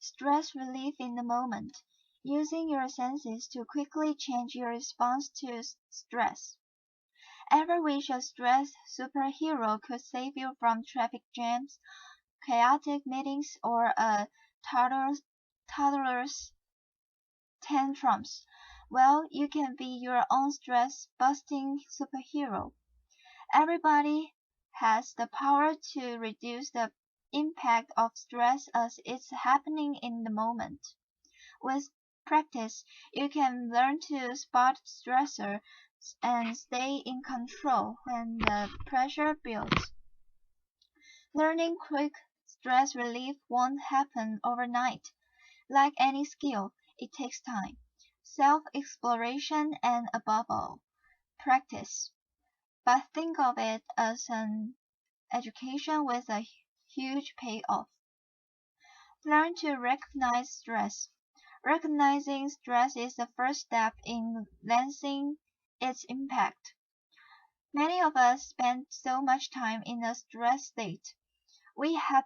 Stress relief in the moment, using your senses to quickly change your response to stress. Ever wish a stress superhero could save you from traffic jams, chaotic meetings, or a toddler's tantrums? Well, you can be your own stress-busting superhero. Everybody has the power to reduce the impact of stress as it's happening in the moment. With practice, you can learn to spot stressors and stay in control when the pressure builds. Learning quick stress relief won't happen overnight. Like any skill, it takes time, self-exploration, and above all, practice. But think of it as an education with a huge payoff. Learn to recognize stress. Recognizing stress is the first step in lessening its impact. Many of us spend so much time in a stress state, we have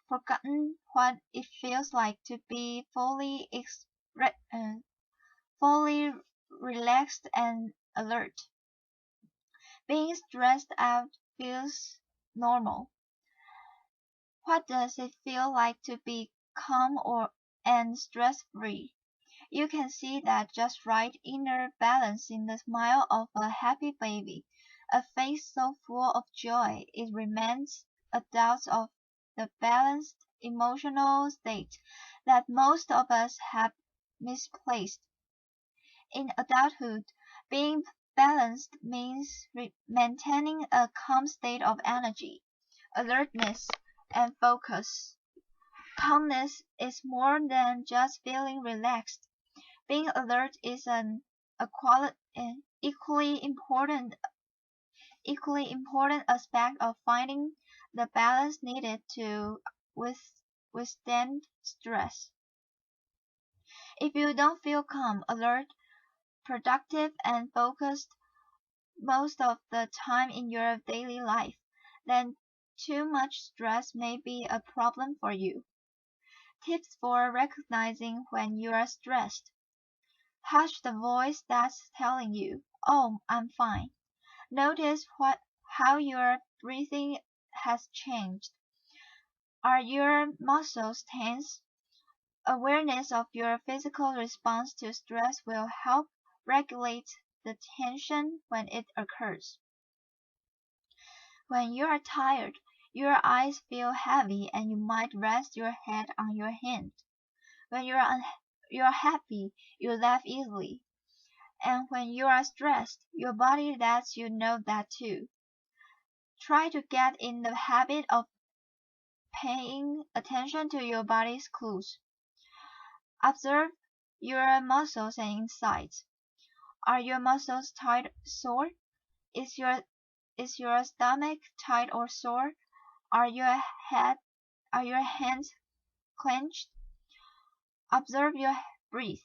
forgotten what it feels like to be fully relaxed and alert. Being stressed out feels normal. What does it feel like to be calm and stress-free? You can see that just right inner balance in the smile of a happy baby, a face so full of joy it reminds adults of the balanced emotional state that most of us have misplaced. In adulthood, being balanced means maintaining a calm state of energy, alertness, and focus. Calmness is more than just feeling relaxed. Being alert is an equally important aspect of finding the balance needed to withstand stress. If you don't feel calm, alert, productive, and focused most of the time in your daily life, then too much stress may be a problem for you. Tips for recognizing when you are stressed. Hush the voice that's telling you, "Oh, I'm fine." Notice how your breathing has changed. Are your muscles tense? Awareness of your physical response to stress will help regulate the tension when it occurs. When you are tired, your eyes feel heavy and you might rest your head on your hand. When you're happy, you laugh easily. And when you are stressed, your body lets you know that too. Try to get in the habit of paying attention to your body's clues. Observe your muscles and insides. Are your muscles tight, sore? Is your stomach tight or sore? Are your hands clenched? Observe your breath.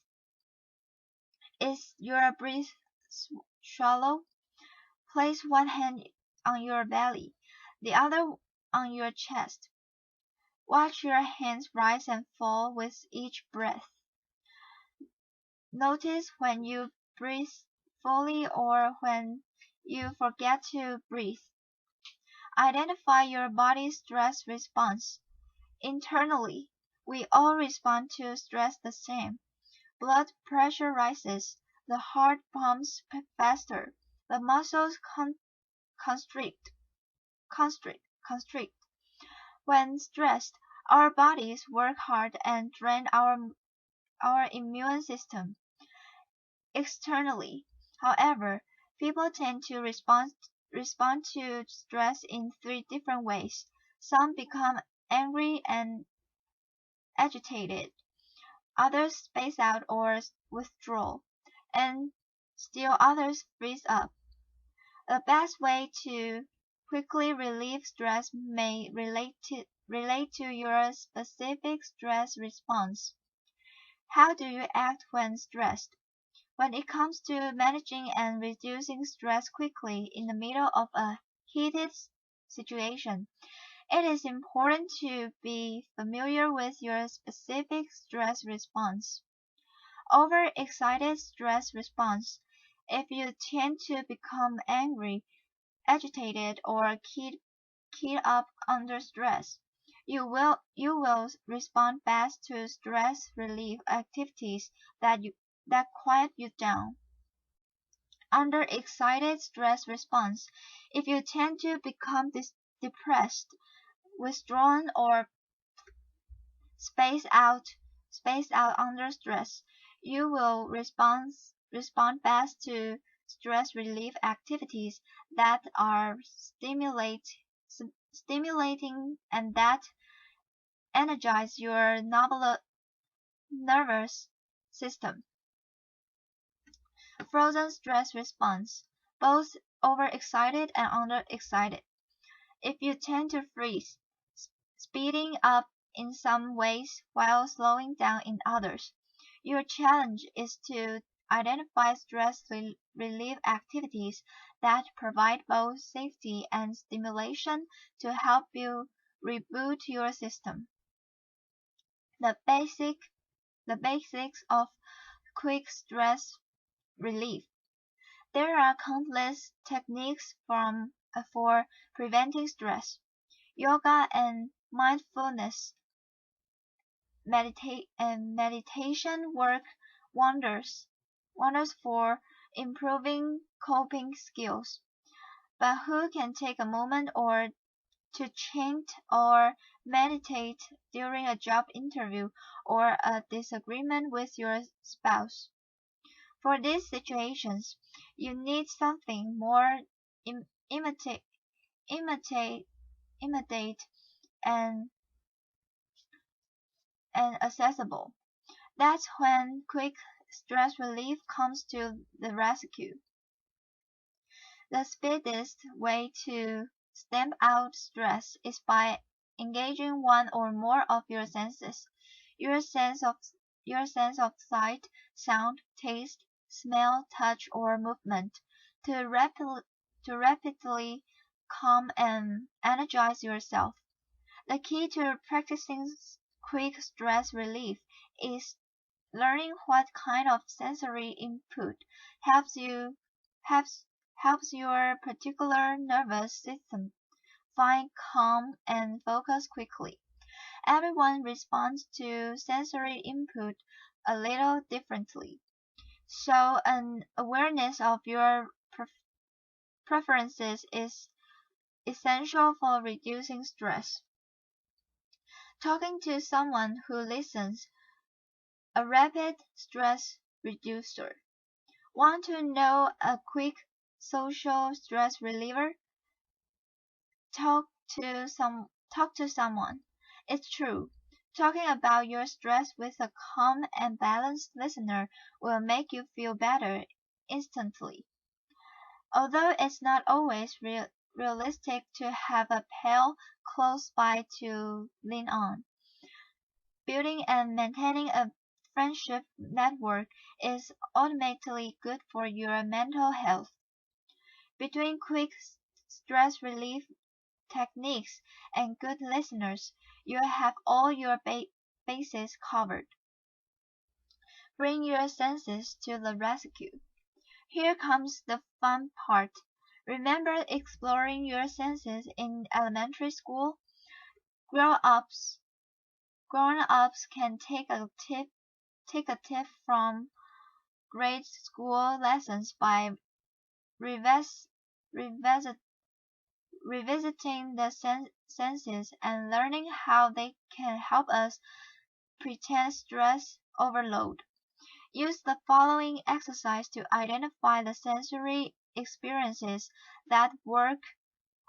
Is your breath shallow? Place one hand on your belly, the other on your chest. Watch your hands rise and fall with each breath. Notice when you breathe fully or when you forget to breathe. Identify your body's stress response. Internally, we all respond to stress the same. Blood pressure rises, the heart pumps faster, the muscles constrict. When stressed, our bodies work hard and drain our immune system. Externally, however, people tend to respond to stress in three different ways. Some become angry and agitated, others space out or withdraw, and still others freeze up. The best way to quickly relieve stress may relate to your specific stress response. How do you act when stressed? When it comes to managing and reducing stress quickly in the middle of a heated situation, It is important to be familiar with your specific stress response. Overexcited stress response. If you tend to become angry, agitated, or keyed up under stress, you will respond best to stress relief activities that quiet you down. Under excited stress response, if you tend to become depressed, withdrawn, or spaced out spaced out under stress, you will respond best to stress relief activities that are stimulating and that energize your nervous system. Frozen stress response, both overexcited and underexcited. If you tend to freeze, speeding up in some ways while slowing down in others, your challenge is to identify stress relief activities that provide both safety and stimulation to help you reboot your system. The basic the basics of quick stress relief. There are countless techniques for preventing stress. Yoga and mindfulness meditation work wonders for improving coping skills. But who can take a moment or to chant or meditate during a job interview or a disagreement with your spouse? For these situations, you need something more im- imitate, imitate, imitate and, and accessible. That's when quick stress relief comes to the rescue. The speediest way to stamp out stress is by engaging one or more of your senses. Your sense of your sense of sight, sound, taste, smell, touch, or movement to rapidly calm and energize yourself. The key to practicing quick stress relief is learning what kind of sensory input helps you helps helps your particular nervous system find calm and focus quickly. Everyone responds to sensory input a little differently, so an awareness of your preferences is essential for reducing stress. Talking to someone who listens, a rapid stress reducer. Want to know a quick social stress reliever? Talk talk to someone. It's true. Talking about your stress with a calm and balanced listener will make you feel better instantly. Although it's not always realistic to have a pal close by to lean on, building and maintaining a friendship network is ultimately good for your mental health. Between quick stress relief techniques and good listeners, you have all your bases covered. Bring your senses to the rescue. Here comes the fun part. Remember exploring your senses in elementary school? Grown-ups grown-ups can take a tip from grade school lessons by revis, revisit, revisiting the senses and learning how they can help us pretend stress overload. Use the following exercise to identify the sensory experiences that work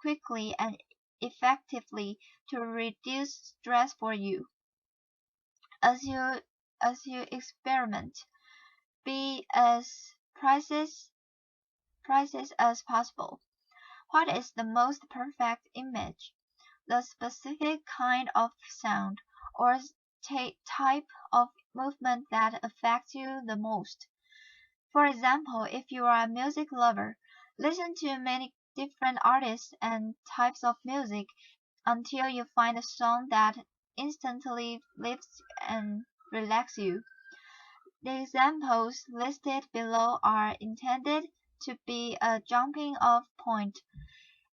quickly and effectively to reduce stress for you. As you as you experiment, be as precise as possible. What is the most perfect image? The specific kind of sound or type of movement that affects you the most. For example, if you are a music lover, listen to many different artists and types of music until you find a song that instantly lifts and relaxes you. The examples listed below are intended to be a jumping off point.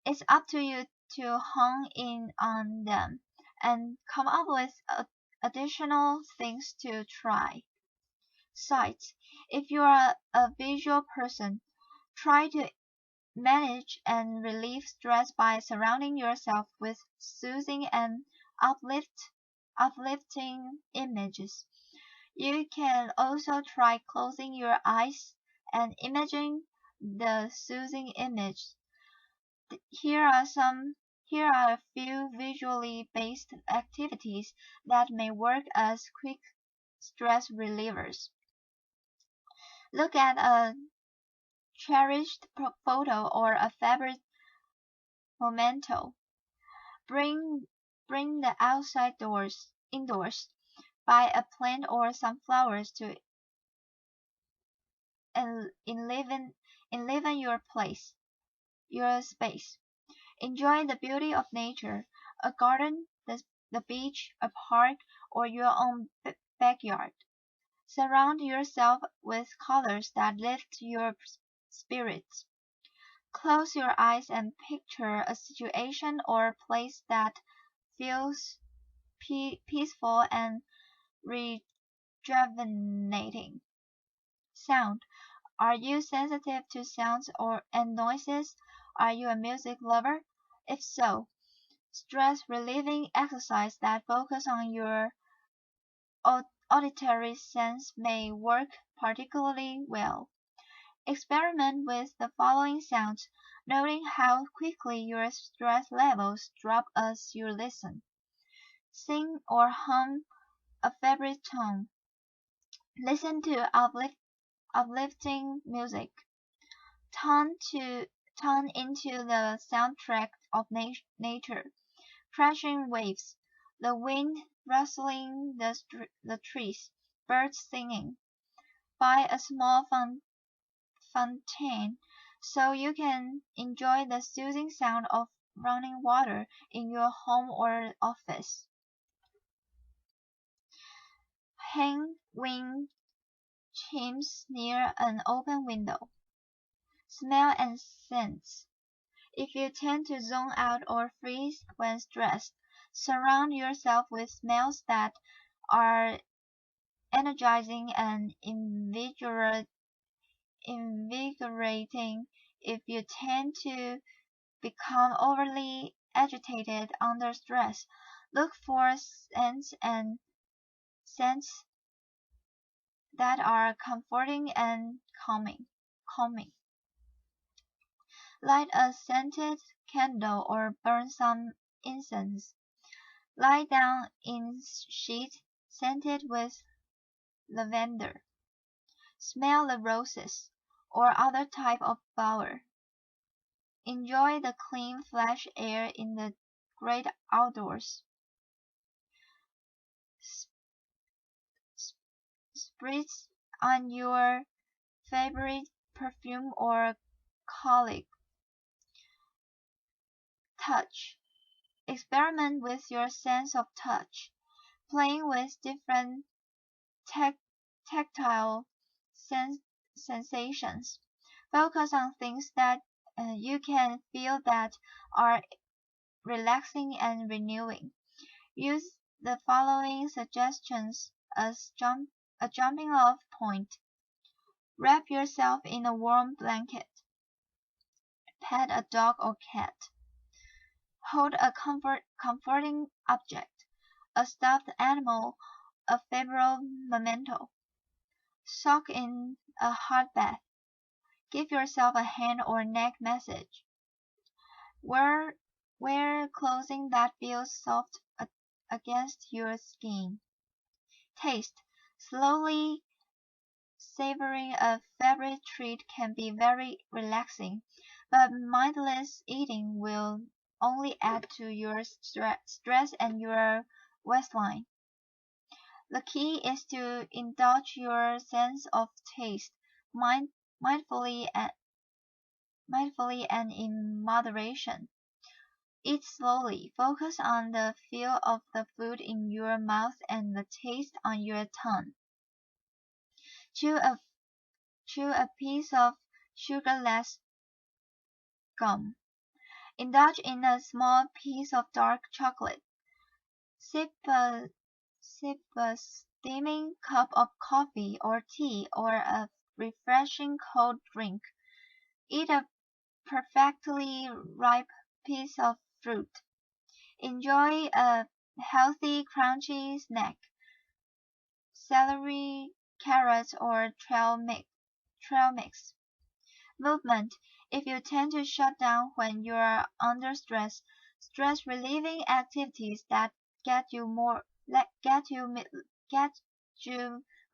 It's up to you to hone in on them and come up with additional things to try. Sight. If you are a visual person, try to manage and relieve stress by surrounding yourself with soothing and uplifting images. You can also try closing your eyes and imagining the soothing image. Here are a few visually based activities that may work as quick stress relievers. Look at a cherished photo or a favorite memento. Bring the outside doors indoors. Buy a plant or some flowers to enliven your space. Enjoy the beauty of nature, a garden, the beach, a park, or your own backyard. Surround yourself with colors that lift your spirits. Close your eyes and picture a situation or place that feels peaceful and rejuvenating. Sound. Are you sensitive to sounds and noises? Are you a music lover? If so, stress relieving exercise that focus on your auditory sense may work particularly well. Experiment with the following sounds, noting how quickly your stress levels drop as you listen. Sing or hum a favorite tone. Listen to uplifting music. Tune into the soundtrack of nature. Crashing waves, the wind rustling the trees, birds singing. Buy a small fountain so you can enjoy the soothing sound of running water in your home or office. Hang wind chimes near an open window. Smell and scents. If you tend to zone out or freeze when stressed, surround yourself with smells that are energizing and invigorating. If you tend to become overly agitated under stress, look for scents that are comforting and calming. Light a scented candle or burn some incense. Lie down in sheets scented with lavender. Smell the roses or other type of flower. Enjoy the clean fresh air in the great outdoors. Spritz on your favorite perfume or colic. Touch. Experiment with your sense of touch, playing with different tactile sensations. Focus on things that you can feel that are relaxing and renewing. Use the following suggestions as a jumping off point. Wrap yourself in a warm blanket. Pet a dog or cat. Hold a comforting object, a stuffed animal, a favorite memento. Soak in a hot bath. Give yourself a hand or neck massage. Wear clothing that feels soft against your skin. Taste. Slowly savoring a favorite treat can be very relaxing, but mindless eating will only add to your stress and your waistline. The key is to indulge your sense of taste mindfully and in moderation. Eat slowly. Focus on the feel of the food in your mouth and the taste on your tongue. Chew a piece of sugarless gum. Indulge in a small piece of dark chocolate. Sip a steaming cup of coffee or tea or a refreshing cold drink. Eat a perfectly ripe piece of fruit. Enjoy a healthy crunchy snack. Celery, carrots, or trail mix. Movement. If you tend to shut down when you are under stress, stress relieving activities that get you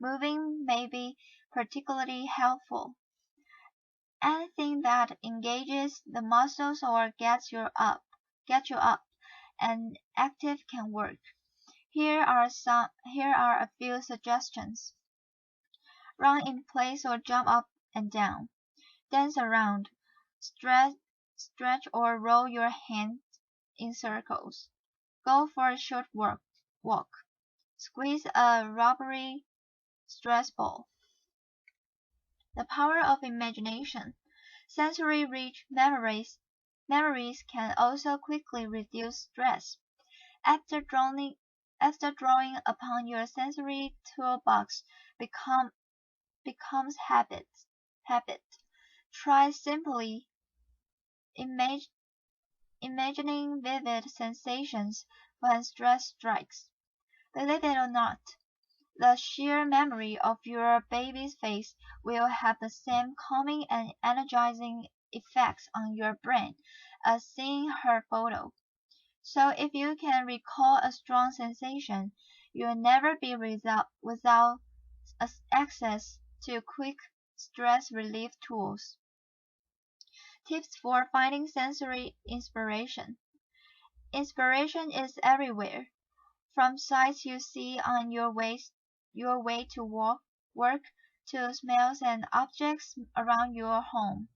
moving may be particularly helpful. Anything that engages the muscles or get you up and active can work. Here are a few suggestions. Run in place or jump up and down. Dance around. Stretch or roll your hands in circles. Go for a short walk. Squeeze a rubbery stress ball. The power of imagination. Sensory-rich memories can also quickly reduce stress. After drawing upon your sensory toolbox becomes habit. Try simply imagining vivid sensations when stress strikes. Believe it or not, the sheer memory of your baby's face will have the same calming and energizing effects on your brain as seeing her photo. So if you can recall a strong sensation, you'll never be without access to quick stress relief tools. Tips for finding sensory inspiration. Inspiration is everywhere, from sights you see on your way to work to smells and objects around your home.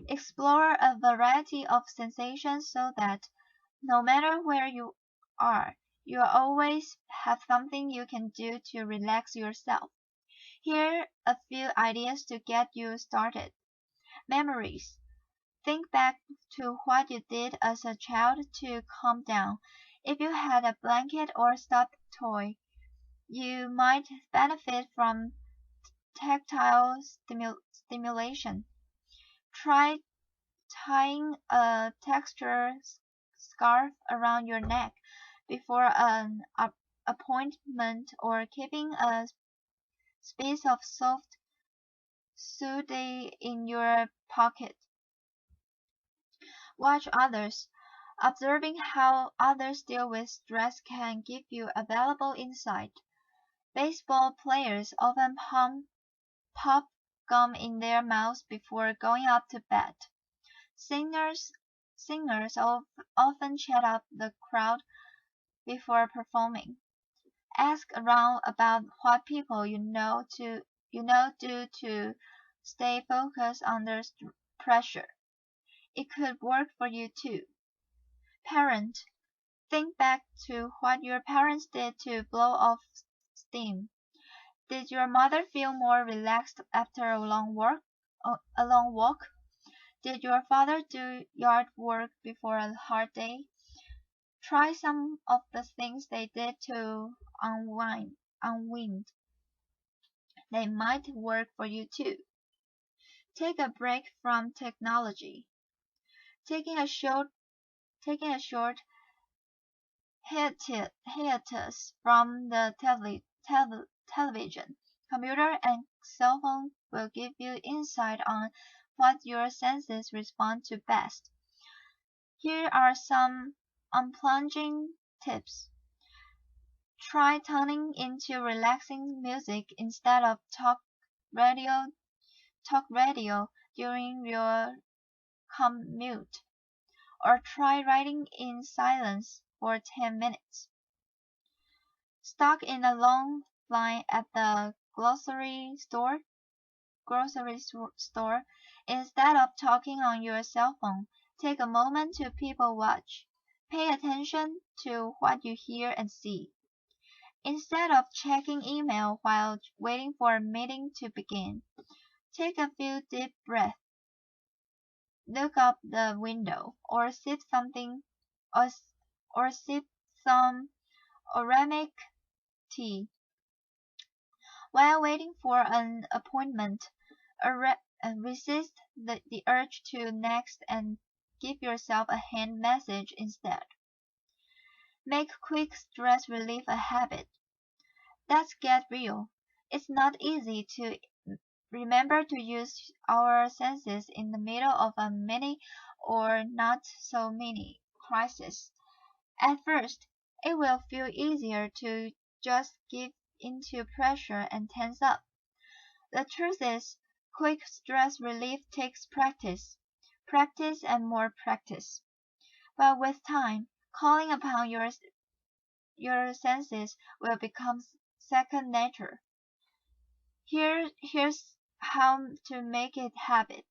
Explore a variety of sensations so that no matter where you are, you always have something you can do to relax yourself. Here are a few ideas to get you started. Memories. Think back to what you did as a child to calm down. If you had a blanket or stuffed toy, you might benefit from tactile stimulation. Try tying a textured scarf around your neck before an appointment or keeping a piece of soft suede in your pocket. Watch others. Observing how others deal with stress can give you a valuable insight. Baseball players often pop gum in their mouths before going up to bat. Singers often chat up the crowd before performing. Ask around about what people do to stay focused under pressure. It could work for you too. Parent. Think back to what your parents did to blow off steam. Did your mother feel more relaxed after a long walk? Did your father do yard work before a hard day? Try some of the things they did to unwind. They might work for you too. Take a break from technology. Taking a short hiatus from the television, computer, and cell phone will give you insight on what your senses respond to best. Here are some unplunging tips. Try tuning into relaxing music instead of radio talk radio during your commute, or try writing in silence for 10 minutes. Stuck in a long line at the grocery store, instead of talking on your cell phone, take a moment to people watch. Pay attention to what you hear and see. Instead of checking email while waiting for a meeting to begin, take a few deep breaths, look up the window, or or, or sip some aromatic tea. While waiting for an appointment, resist the urge to next and give yourself a hand message instead. Make quick stress relief a habit. Let's get real. It's not easy to remember to use our senses in the middle of a mini or not so mini crisis. At first, it will feel easier to just give into pressure and tense up. The truth is, quick stress relief takes practice, practice and more practice. But with time, calling upon your senses will become second nature. Here's how to make it habit.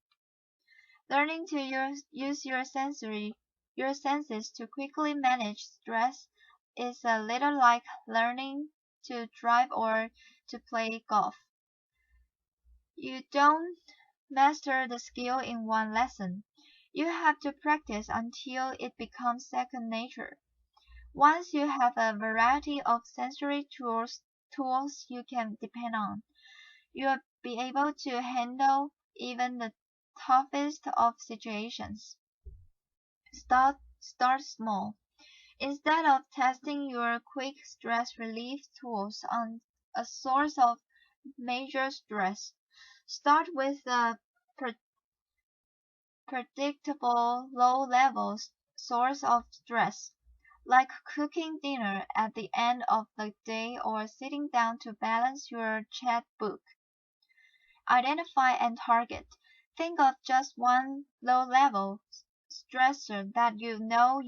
Learning to use your senses to quickly manage stress is a little like learning to drive or to play golf. You don't master the skill in one lesson. You have to practice until it becomes second nature. Once you have a variety of sensory tools you can depend on, you'll be able to handle even the toughest of situations. Start small. Instead of testing your quick stress relief tools on a source of major stress, start with a predictable low-level source of stress, like cooking dinner at the end of the day or sitting down to balance your checkbook. Identify and target. Think of just one low-level stressor that you know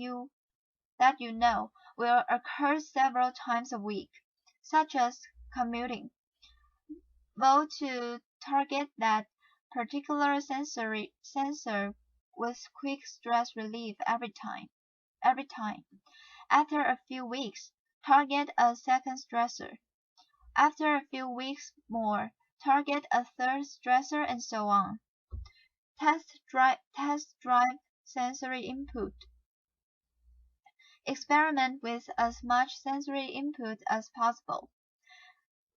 will occur several times a week, such as commuting. Vote to target that particular sensor with quick stress relief every time. After a few weeks, target a second stressor. After a few weeks more, target a third stressor and so on. Test drive sensory input. Experiment with as much sensory input as possible.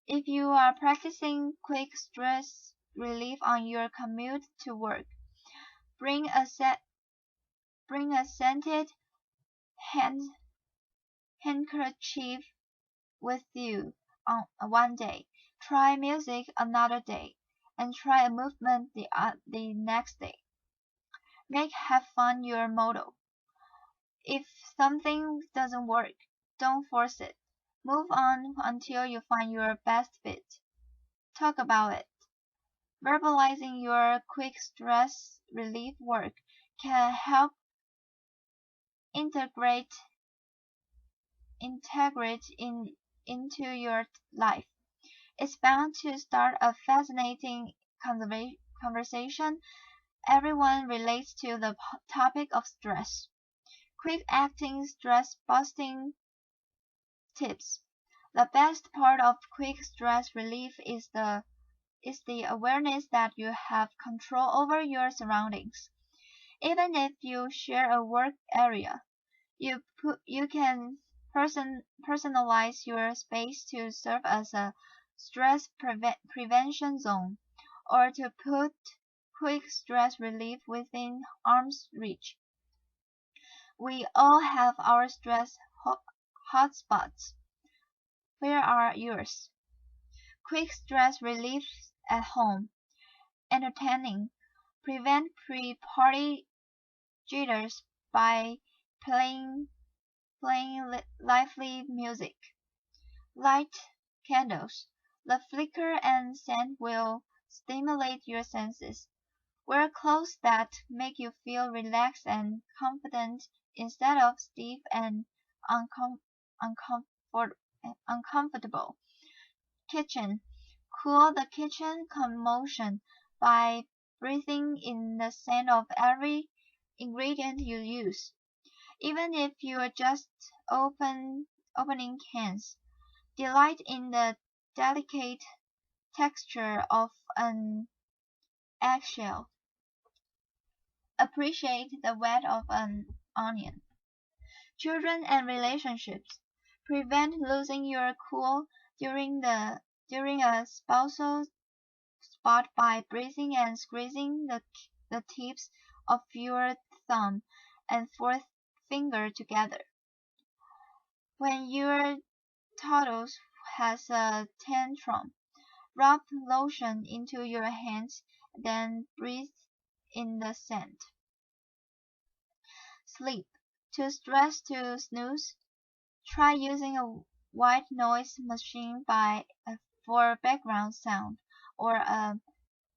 If you are practicing quick stress relief on your commute to work, bring a scented handkerchief with you on one day. Try music another day, and try a movement the next day. Make have fun your motto. If something doesn't work, don't force it. Move on until you find your best fit. Talk about it. Verbalizing your quick stress relief work can help integrate into your life. It's bound to start a fascinating conversation. Everyone relates to the topic of stress. Quick acting stress busting tips. The best part of quick stress relief is the awareness that you have control over your surroundings. Even if you share a work area, you can personalize your space to serve as a stress prevention zone, or to put quick stress relief within arm's reach. We all have our stress hotspots. Where are yours? Quick stress relief at home. Entertaining. Prevent pre-party jitters by playing lively music. Light candles. The flicker and scent will stimulate your senses. Wear clothes that make you feel relaxed and confident instead of stiff and uncomfortable. Kitchen. Cool the kitchen commotion by breathing in the scent of every ingredient you use. Even if you're just opening cans, delight in the delicate texture of an eggshell. Appreciate the wet of an onion. Children and relationships. Prevent losing your cool during a spousal spot by breathing and squeezing the tips of your thumb and forefinger together. When your toddler has a tantrum, rub lotion into your hands, then breathe in the scent. Sleep. Too stressed to snooze? Try using a white noise machine for background sound, or a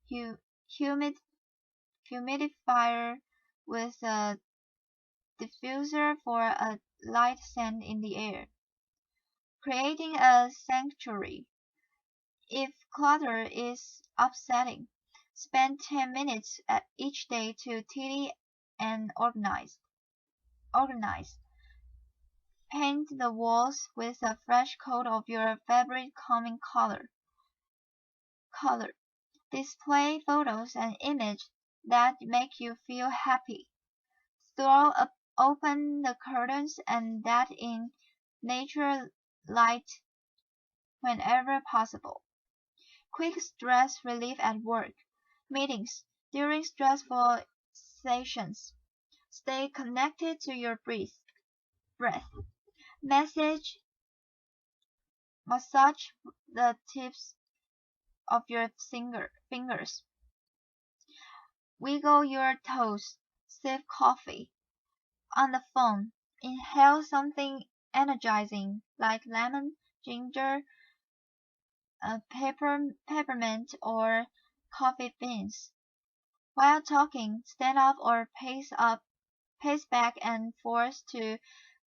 humid, humidifier with a diffuser for a light scent in the air. Creating a sanctuary. If clutter is upsetting, spend 10 minutes each day to tidy and organize. Paint the walls with a fresh coat of your favorite calming color. Display photos and images that make you feel happy. Open the curtains and let in nature light whenever possible. Quick stress relief at work. Meetings. During stressful sessions, stay connected to your breath. Massage the tips of your fingers. Wiggle your toes. Sip coffee. On the phone, inhale something energizing like lemon, ginger, peppermint, or coffee beans. While talking, stand up or pace back and forth to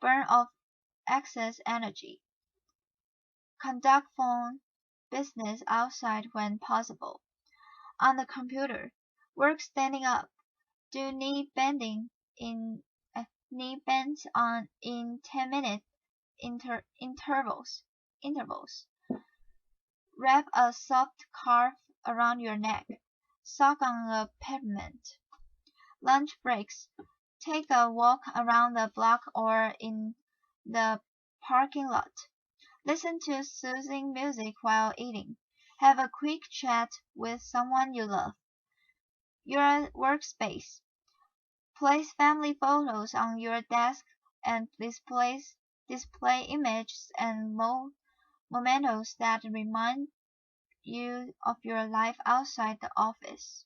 burn off excess energy. Conduct phone business outside when possible. On the computer, work standing up. Do knee bends in 10-minute intervals. Wrap a soft scarf around your neck. Suck on a peppermint. Lunch breaks. Take a walk around the block or in the parking lot. Listen to soothing music while eating. Have a quick chat with someone you love. Your workspace. Place family photos on your desk and display images and mementos that remind you of your life outside the office.